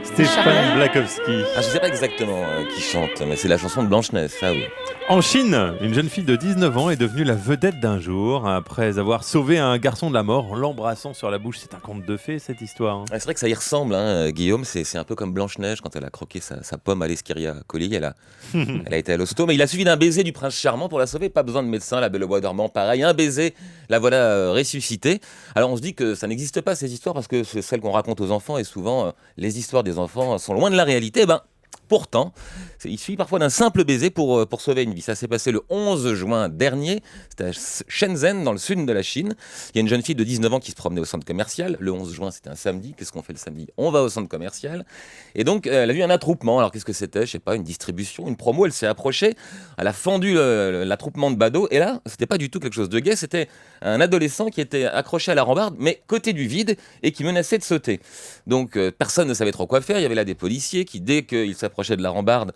Stéphane Blakowski. Je ne sais pas exactement qui chante, mais c'est la chanson de Blanche-Neige, ça oui. En Chine, une jeune fille de 19 ans est devenue la vedette d'un jour après avoir sauvé un garçon de la mort en l'embrassant sur la bouche. C'est un conte de fées, cette histoire. C'est vrai que ça y ressemble, Guillaume. C'est un peu comme Blanche-Neige quand elle a croqué sa pomme à l'Esquiria Colli. Elle a été à l'hosto, mais il a suffi d'un baiser du prince charmant pour la sauver. Pas besoin de médecin, la Belle au bois dormant, pareil. Un baiser, la voilà ressuscitée. Alors on se dit que ça n'existe pas ces histoires parce que c'est celles qu'on raconte aux enfants et souvent les histoires des enfants sont loin de la réalité. Pourtant, il suffit parfois d'un simple baiser pour sauver une vie. Ça s'est passé le 11 juin dernier. C'était à Shenzhen, dans le sud de la Chine. Il y a une jeune fille de 19 ans qui se promenait au centre commercial. Le 11 juin, c'était un samedi. Qu'est-ce qu'on fait le samedi ? On va au centre commercial. Et donc, elle a vu un attroupement. Alors, qu'est-ce que c'était ? Je sais pas, une distribution, une promo. Elle s'est approchée. Elle a fendu l'attroupement de badauds. Et là, c'était pas du tout quelque chose de gai. C'était un adolescent qui était accroché à la rambarde, mais côté du vide, et qui menaçait de sauter. Donc, personne ne savait trop quoi faire. Il y avait là des policiers qui, dès qu'ils s'approchaient de la rambarde,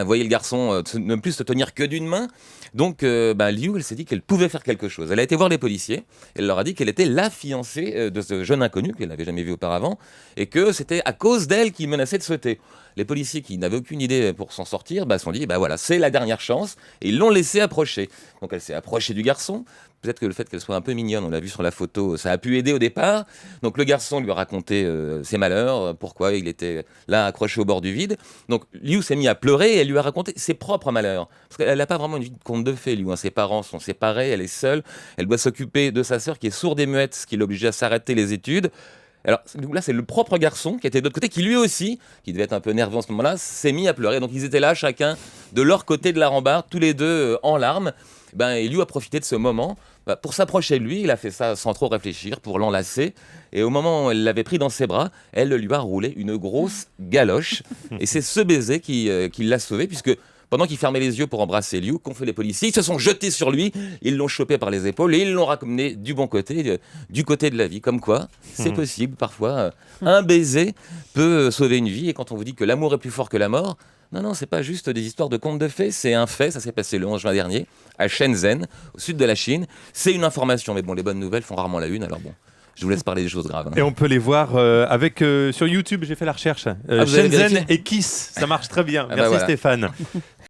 voyez le garçon ne plus se tenir que d'une main. Donc Liu, elle s'est dit qu'elle pouvait faire quelque chose. Elle a été voir les policiers. Elle leur a dit qu'elle était la fiancée de ce jeune inconnu qu'elle n'avait jamais vu auparavant et que c'était à cause d'elle qu'il menaçait de sauter. Les policiers qui n'avaient aucune idée pour s'en sortir se sont dit voilà, c'est la dernière chance, et ils l'ont laissée approcher. Donc elle s'est approchée du garçon. Peut-être que le fait qu'elle soit un peu mignonne, on l'a vu sur la photo, ça a pu aider au départ. Donc le garçon lui a raconté ses malheurs, pourquoi il était là accroché au bord du vide. Donc Liu s'est mis à pleurer et elle lui a raconté ses propres malheurs. Parce qu'elle n'a pas vraiment une vie de conte de fées, Liu. Ses parents sont séparés, elle est seule. Elle doit s'occuper de sa sœur qui est sourde et muette, ce qui l'oblige à s'arrêter les études. Alors là, c'est le propre garçon qui était de l'autre côté, qui lui aussi, qui devait être un peu nerveux en ce moment-là, s'est mis à pleurer. Donc ils étaient là, chacun de leur côté de la rambarde, tous les deux en larmes. Et Liu a profité de ce moment pour s'approcher de lui. Il a fait ça sans trop réfléchir, pour l'enlacer. Et au moment où elle l'avait pris dans ses bras, elle lui a roulé une grosse galoche. Et c'est ce baiser qui l'a sauvé, puisque pendant qu'il fermait les yeux pour embrasser Liu, qu'ont fait les policiers ? Ils se sont jetés sur lui, ils l'ont chopé par les épaules et ils l'ont ramené du bon côté, du côté de la vie. Comme quoi, c'est possible parfois. Un baiser peut sauver une vie. Et quand on vous dit que l'amour est plus fort que la mort, non, c'est pas juste des histoires de contes de fées, c'est un fait. Ça s'est passé le 11 juin dernier à Shenzhen, au sud de la Chine. C'est une information, mais bon, les bonnes nouvelles font rarement la une, alors bon. Je vous laisse parler des choses graves. Et on peut les voir sur YouTube, j'ai fait la recherche. Shenzhen et Kiss, ça marche très bien. Merci Stéphane.